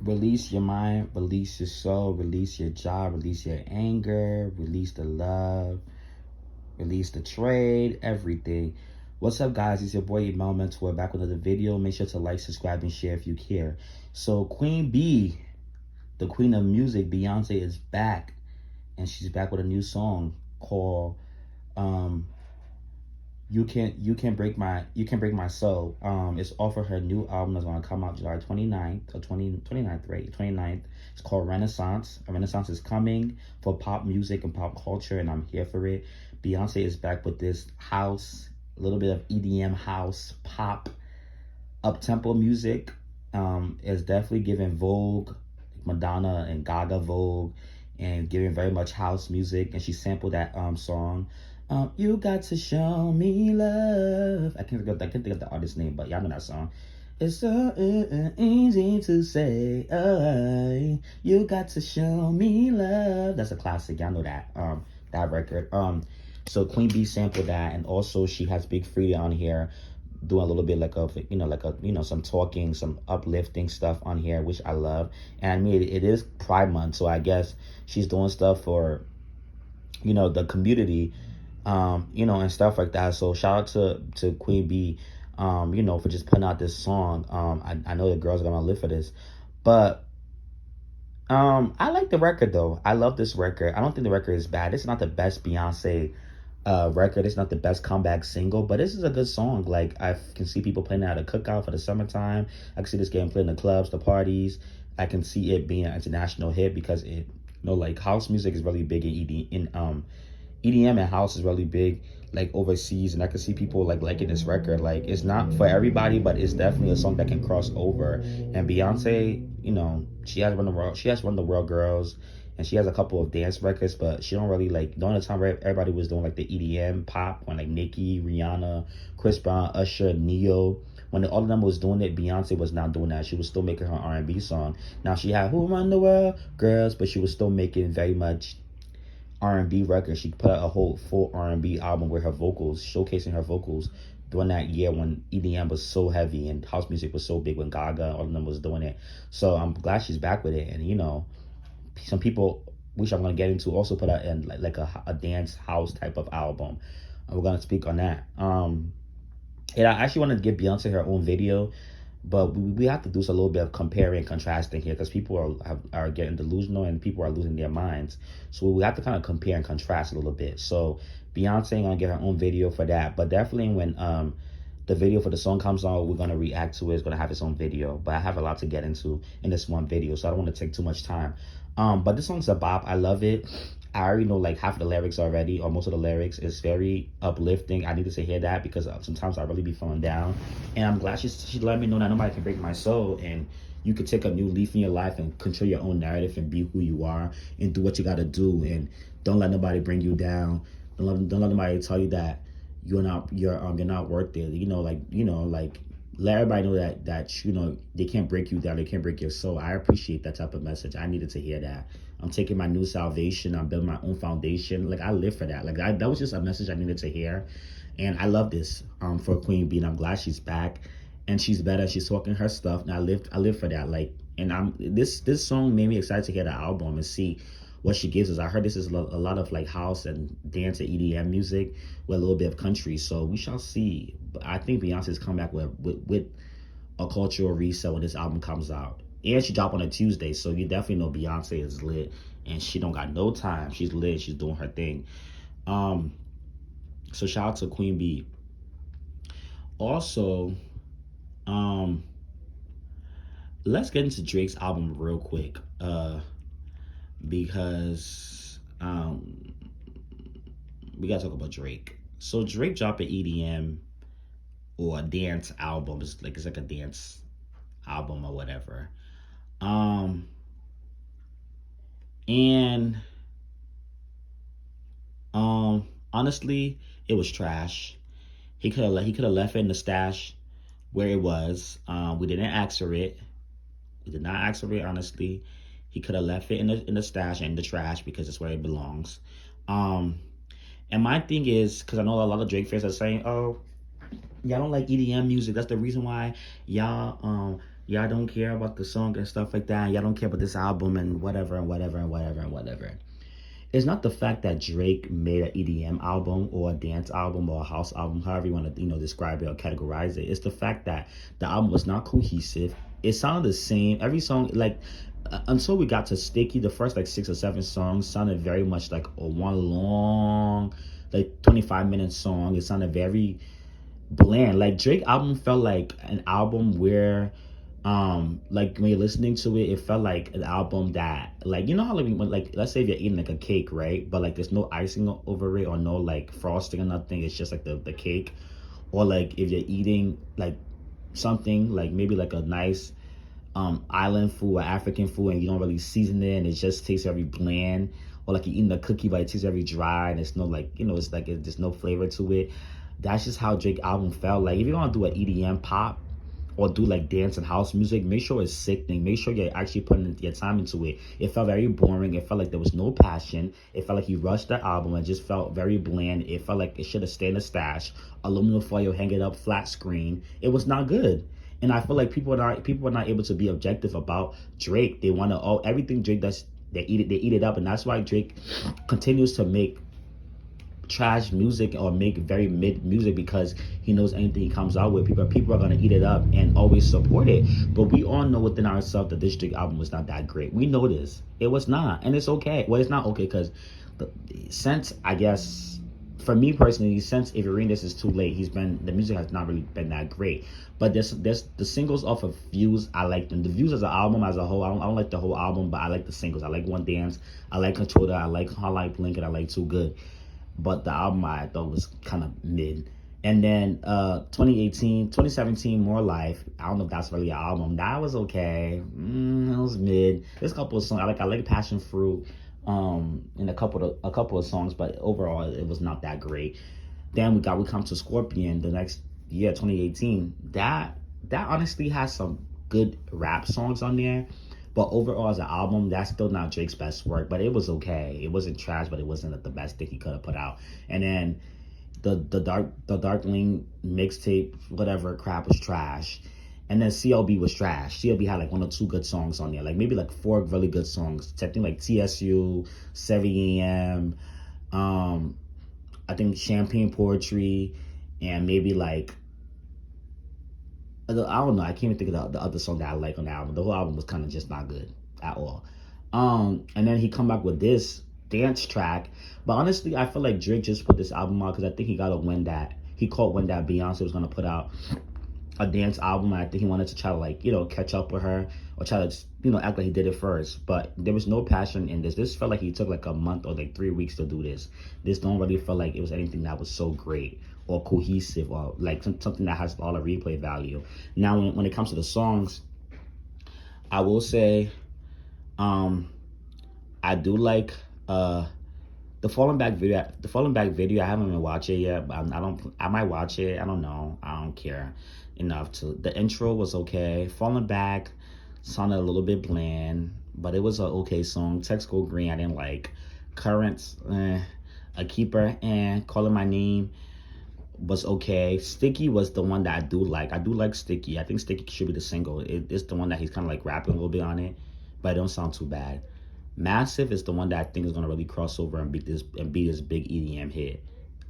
Release your mind, release your soul, release your job, release your anger, release the love, release the trade, everything. What's up, guys? It's your boy Mel Mentor back with another video. Make sure to like, subscribe, and share if you care. So Queen B, the queen of music, Beyonce, is back, and she's back with a new song called you can break my soul. It's off of her new album that's gonna come out July 29th or 29th, right? 29th. It's called Renaissance. Renaissance is coming for pop music and pop culture, and I'm here for it. Beyonce is back with this house, a little bit of EDM house, pop, up-tempo music. It's definitely giving Vogue, Madonna and Gaga Vogue, and giving very much house music. And she sampled that song, you got to show me love. I can't think of the artist's name, but y'all know that song. It's so easy to say, you got to show me love. That's a classic. Y'all know that that record. So Queen B sampled that, and also she has Big Freedia on here doing a little bit like some talking, some uplifting stuff on here, which I love. And I mean, it is Pride Month, so I guess she's doing stuff for the community, and stuff like that. So shout out to Queen B, for just putting out this song. I know the girls are gonna live for this, but I like the record though. I love this record. I don't think the record is bad. It's not the best Beyonce record. It's not the best comeback single, but this is a good song. Like, I can see people playing it at a cookout for the summertime. I can see this getting played in the clubs, the parties. I can see it being an international hit because it, like, house music is really big in EDM, and house is really big like overseas, and I can see people like liking this record. Like, it's not for everybody, but it's definitely a song that can cross over. And Beyonce, she has run the world. She has run the world, girls, and she has a couple of dance records, but she don't really like. During the time where everybody was doing like the EDM pop, when like Nicki, Rihanna, Chris Brown, Usher, Neo, when all of them was doing it, Beyonce was not doing that. She was still making her R&B song. Now she had Who Run the World, Girls, but she was still making very much R&B record. She put out a whole full R&B album with her vocals, showcasing her vocals during that year when EDM was so heavy and house music was so big, when Gaga, all of them was doing it. So I'm glad she's back with it. And some people, which I'm gonna get into, also put out in like a dance house type of album. We're gonna speak on that. And I actually wanted to give Beyonce her own video, but we have to do a little bit of comparing and contrasting here, because people are getting delusional and people are losing their minds. So we have to kind of compare and contrast a little bit. So Beyonce gonna get her own video for that, but definitely when the video for the song comes out, we're gonna react to it. It's gonna have its own video, but I have a lot to get into in this one video, so I don't want to take too much time. But this song's a bop. I love it. I already know like half of the lyrics already, or most of the lyrics. It's very uplifting. I needed to hear that because sometimes I really be feeling down. And I'm glad she let me know that nobody can break my soul, and you could take a new leaf in your life and control your own narrative and be who you are and do what you got to do, and don't let nobody bring you down. Don't let nobody tell you that you're not worth it. Let everybody know that they can't break you down, they can't break your soul. I appreciate that type of message. I needed to hear that. I'm taking my new salvation. I'm building my own foundation. Like, I live for that. Like, that was just a message I needed to hear, and I love this for Queen B. And I'm glad she's back, and she's better. She's talking her stuff, and I live for that. Like, and this song made me excited to hear the album and see what she gives us. I heard this is a lot of like house and dance and EDM music with a little bit of country. So we shall see. But I think Beyonce's come back with a cultural reset when this album comes out. And she dropped on a Tuesday, so you definitely know Beyonce is lit, and she don't got no time. She's lit. She's doing her thing. So shout out to Queen B. Also, let's get into Drake's album real quick. Because we gotta talk about Drake. So Drake dropped an EDM or a dance album. It's like a dance album or whatever. And honestly, it was trash. He could have left it in the stash where it was. We didn't ask for it. We did not ask for it, honestly. He could have left it in the stash and in the trash, because it's where it belongs. And my thing is, because I know a lot of Drake fans are saying, oh, y'all don't like EDM music. That's the reason why y'all Y'all don't care about the song and stuff like that. Y'all don't care about this album and whatever and whatever and whatever and whatever. It's not the fact that Drake made an EDM album or a dance album or a house album, however you want to describe it or categorize it. It's the fact that the album was not cohesive. It sounded the same. Every song, like until we got to Sticky, the first like 6 or 7 songs sounded very much like a one long, like 25-minute song. It sounded very bland. Like Drake album felt like an album where like when you're listening to it, it felt like an album that, like, you know how like when, like, let's say if you're eating like a cake, right, but like there's no icing over it or no like frosting or nothing, it's just like the cake. Or like if you're eating like something like maybe like a nice island food or African food and you don't really season it and it just tastes very bland. Or like you're eating a cookie but it tastes very dry and it's no like, it's like there's no flavor to it. That's just how Drake album felt. Like if you're gonna do an EDM pop or do like dance and house music, make sure it's sickening. Make sure you're actually putting your time into it. It felt very boring. It felt like there was no passion. It felt like he rushed the album. It just felt very bland. It felt like it should have stayed in the stash. Aluminum foil, hang it up, flat screen. It was not good. And I feel like people are not able to be objective about Drake. They want to everything Drake does. They eat it up, and that's why Drake continues to make trash music or make very mid music, because he knows anything he comes out with, people are gonna eat it up and always support it. But we all know within ourselves that this Drake album was not that great. We know this. It was not, and it's okay. Well, it's not okay because since, I guess, for me personally, since If You're Reading This Is Too Late, the music has not really been that great. But there's the singles off of Views. I like them. The Views as an album as a whole, I don't like the whole album, but I like the singles. I like One Dance, I like Controller, I like Blink, and I like Too Good. But the album I thought was kind of mid. And then 2017, More Life. I don't know if that's really an album. That was okay. It was mid. There's a couple of songs I like Passion Fruit, in a couple of songs, but overall it was not that great. Then we come to Scorpion the next year, 2018. That honestly has some good rap songs on there. But overall, as an album, that's still not Drake's best work. But it was okay. It wasn't trash, but it wasn't the best thing he could have put out. And then the Darkling mixtape, whatever crap, was trash. And then CLB was trash. CLB had like 1 or 2 good songs on there, like maybe like 4 really good songs. I think like TSU, 7 AM, I think Champagne Poetry, and maybe like, I don't know. I can't even think of the other song that I like on the album. The whole album was kind of just not good at all. And then he come back with this dance track. But honestly, I feel like Drake just put this album out because I think he got a wind that Beyonce was gonna put out a dance album. And I think he wanted to try to like catch up with her or try to act like he did it first. But there was no passion in this. This felt like he took like a month or like 3 weeks to do this. This don't really feel like it was anything that was so great or cohesive or like something that has all the replay value. Now, when it comes to the songs, I will say, I do like the Falling Back video. The Falling Back video, I haven't even watched it yet, but I might watch it. I don't know. I don't care enough to. The intro was okay. Falling Back sounded a little bit bland, but it was an okay song. Text Go Green, I didn't like. Currents, A Keeper, and Calling My Name was okay. Sticky was the one that I do like. I do like Sticky. I think Sticky should be the single. It's the one that he's kind of like rapping a little bit on it, but it don't sound too bad. Massive is the one that I think is gonna really cross over and be this big EDM hit.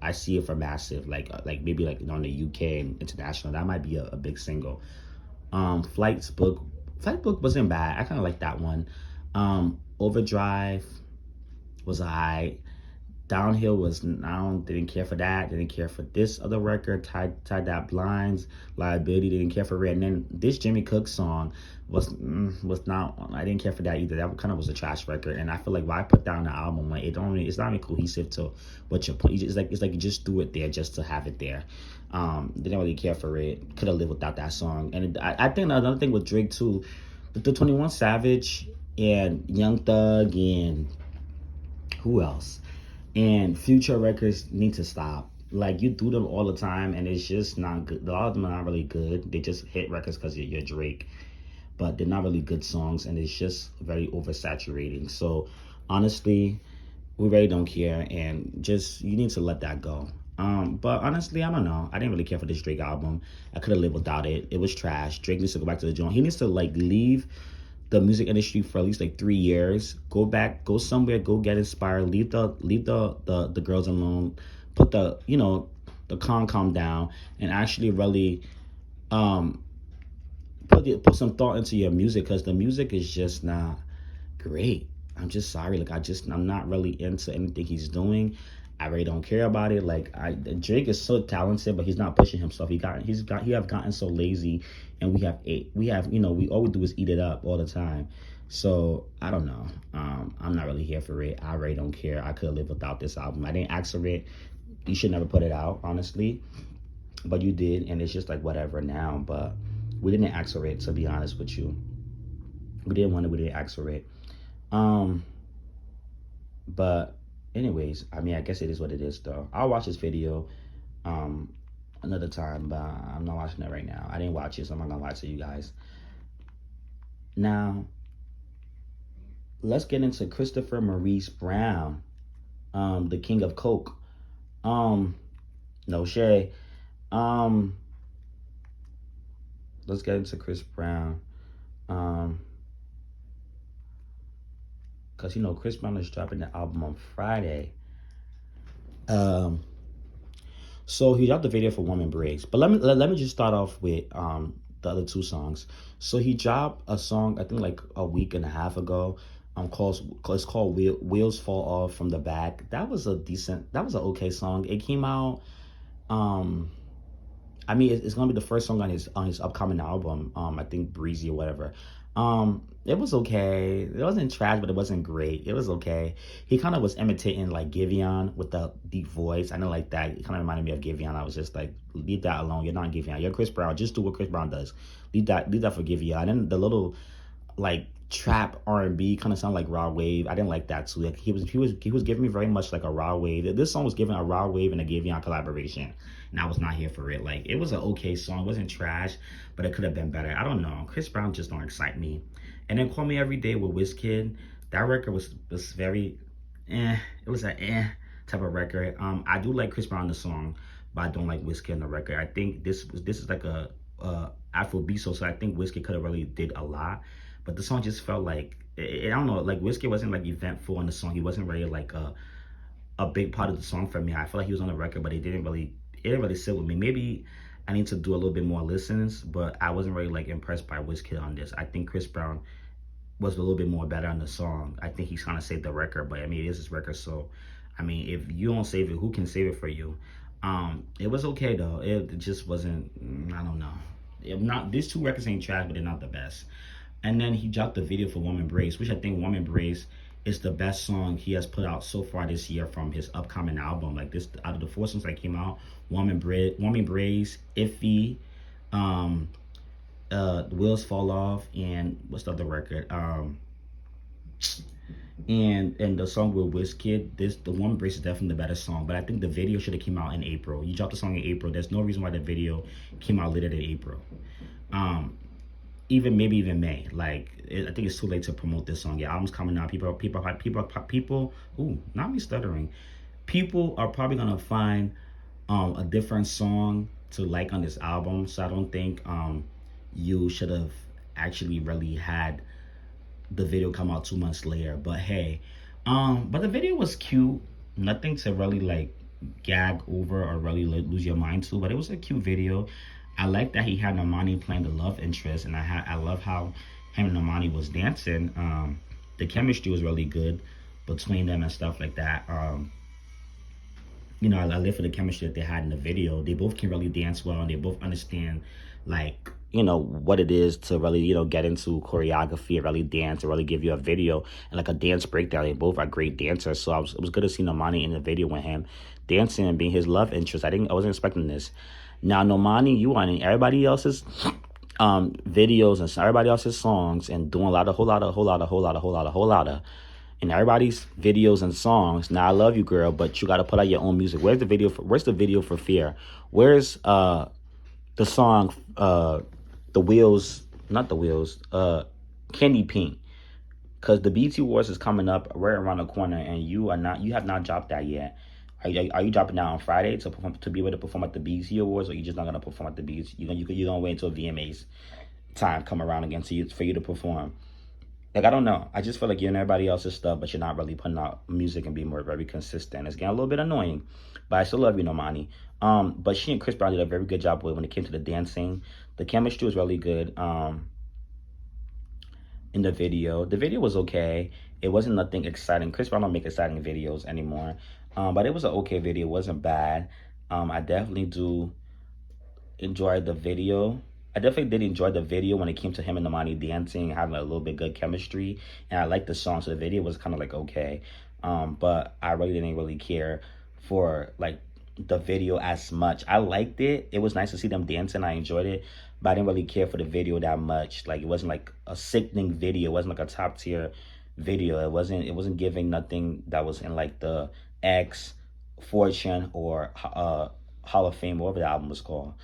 I see it for Massive, like maybe like on the UK and international. That might be a big single. Flight Book wasn't bad. I kind of like that one. Overdrive was alright. Downhill was, didn't care for that. Didn't care for this other record, Tied That Blinds, Liability. Didn't care for it. And then this Jimmy Cook song was not. I didn't care for that either. That kind of was a trash record. And I feel like why put down the album when it's not even cohesive to what you're putting. It's like you just threw it there just to have it there. Didn't really care for it. Could have lived without that song. And I think another thing with Drake too, the 21 Savage and Young Thug and who else? And Future records need to stop. Like, you do them all the time, and it's just not good. A lot of them are not really good. They just hit records because you're Drake, but they're not really good songs, and it's just very oversaturating. So, honestly, we really don't care, and just you need to let that go. But honestly, I don't know. I didn't really care for this Drake album. I could have lived without it. It was trash. Drake needs to go back to the joint. He needs to like leave the music industry for at least like 3 years. Go back, go somewhere, go get inspired. Leave the girls alone. Put the the calm down and actually really um put some thought into your music, because the music is just not great. I'm just sorry. Like I'm not really into anything he's doing. I really don't care about it. Like Drake is so talented, but he's not pushing himself. He have gotten so lazy, and we all we do is eat it up all the time. So I don't know. I'm not really here for it. I really don't care. I could live without this album. I didn't ask for it. You should never put it out, honestly. But you did, and it's just like whatever now. But we didn't ask for it, to be honest with you. We didn't want it. We didn't ask for it. Um, but anyways, I mean, I guess it is what it is, though. I'll watch this video um another time, but I'm not watching it right now. I didn't watch it, so I'm not gonna lie to you guys. Now, let's get into Christopher Maurice Brown, the king of coke. Um, no shade. Um, let's get into Chris Brown. Um, because Chris Brown is dropping the album on Friday. Um, So he dropped the video for Woman Breaks. But let me just start off with the other two songs. So he dropped a song, I think like a week and a half ago. It's called Wheels Fall Off from the Back. That was an okay song. It came out um I mean, it's gonna be the first song on his upcoming album. I think Breezy or whatever. It was okay. It wasn't trash, but it wasn't great. It was okay. He kind of was imitating like Giveon with the deep voice. I didn't like that. It kind of reminded me of Giveon. I was just like, leave that alone. You're not Giveon. You're Chris Brown. Just do what Chris Brown does. Leave that for Giveon. And then the little like trap R&B kind of sound like Raw Wave. I didn't like that too. Like he was giving me very much like a Raw Wave. This song was giving a Raw Wave and a Giveon collaboration, and I was not here for it. Like it was an okay song. It wasn't trash, but it could have been better. I don't know. Chris Brown just don't excite me. And then Call Me Every Day with Wizkid. That record was very It was an type of record. I do like Chris Brown in the song, but I don't like Wizkid in the record. I think this is like a Afrobeat, so I think Wizkid could have really did a lot, but the song just felt like I don't know, like Wizkid wasn't like eventful on the song. He wasn't really like a big part of the song for me. I feel like he was on the record, but it didn't really sit with me. Maybe I need to do a little bit more listens, but I wasn't really like impressed by Wizkid on this. I think Chris Brown was a little bit more better on the song. I think he's trying to save the record, but I mean, it is his record, so I mean, if you don't save it, who can save it for you? It was okay though. It just wasn't. I don't know. Not these two records ain't trash, but they're not the best. And then he dropped the video for Woman Brace, which I think Woman Brace is the best song he has put out so far this year from his upcoming album. Like this, out of the four songs that came out, Woman Brace, Iffy, um, Wheels Fall Off, and what's the other record? And the song with Wizkid, the Woman Brace is definitely the better song. But I think the video should have came out in April. You dropped the song in April. There's no reason why the video came out later than April. Um, maybe even May. I think it's too late to promote this song. Your album's coming out. People. Ooh, not me stuttering. People are probably gonna find a different song to like on this album. So I don't think you should have actually really had the video come out 2 months later. But hey, but the video was cute. Nothing to really like gag over or really lose your mind to. But it was a cute video. I like that he had Normani playing the love interest, and I love how him and Normani was dancing. The chemistry was really good between them and stuff like that. I live for the chemistry that they had in the video. They both can really dance well, and they both understand, like, what it is to really, get into choreography and really dance and really give you a video and like a dance breakdown. They both are great dancers. So it was good to see Normani in the video with him dancing and being his love interest. I wasn't expecting this. Now, Normani, you are in everybody else's videos and everybody else's songs and doing a whole lot of in everybody's videos and songs. Now, I love you, girl, but you got to put out your own music. Where's the video for Fear? Where's the song the wheels, not the wheels, Candy Pink? Because the BT Wars is coming up right around the corner, and you have not dropped that yet. Are you dropping down on Friday to perform, to be able to perform at the BET Awards, or you just not gonna perform at the BET? You gonna wait until VMAs time come around again for you to perform? Like, I don't know. I just feel like you're in everybody else's stuff, but you're not really putting out music and being more very consistent. It's getting a little bit annoying, but I still love you, Normani. But she and Chris Brown did a very good job with when it came to the dancing. The chemistry was really good. In the video. The video was okay. It wasn't nothing exciting. Chris Brown don't make exciting videos anymore. But it was an okay video. It wasn't bad. I definitely do enjoy the video. I definitely did enjoy the video when it came to him and Normani dancing, having a little bit good chemistry. And I liked the song, so the video was kind of like okay. But I really didn't really care for like the video as much. I liked it. It was nice to see them dancing. I enjoyed it. But I didn't really care for the video that much. Like, it wasn't like a sickening video. It wasn't like a top tier video. It wasn't giving nothing that was in like the X, Fortune, or Hall of Fame, whatever the album was called.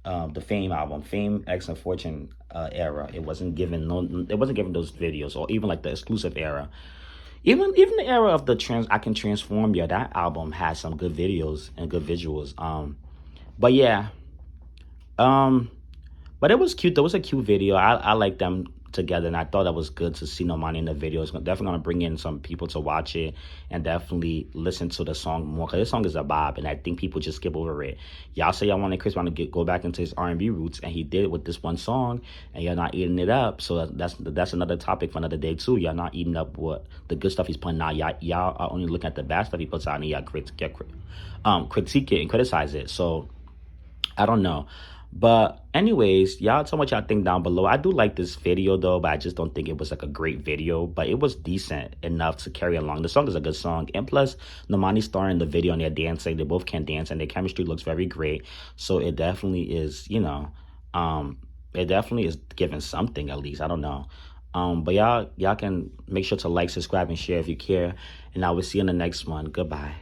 The Fame album, Fame, X, and Fortune era. It wasn't given those videos, or even like the exclusive era. Even the era of the I Can Transform You, that album had some good videos and good visuals. But yeah. But it was cute. There was a cute video. I like them together, and I thought that was good to see Normani in the video. It's definitely going to bring in some people to watch it and definitely listen to the song more, because this song is a vibe, and I think people just skip over it. Y'all say y'all wanted Chris Brown to go back into his R&B roots, and he did it with this one song, and you're not eating it up. So that's another topic for another day too. Y'all not eating up what the good stuff he's putting out. Y'all are only looking at the bad stuff he puts out, and y'all critique it and criticize it. So I don't know. But anyways, y'all tell me what y'all think down below. I do like this video though, but I just don't think it was like a great video. But it was decent enough to carry along. The song is a good song. And plus, Normani's starring in the video and they're dancing. They both can dance and their chemistry looks very great. So it definitely is, it definitely is giving something at least. I don't know. But y'all can make sure to like, subscribe, and share if you care. And I will see you in the next one. Goodbye.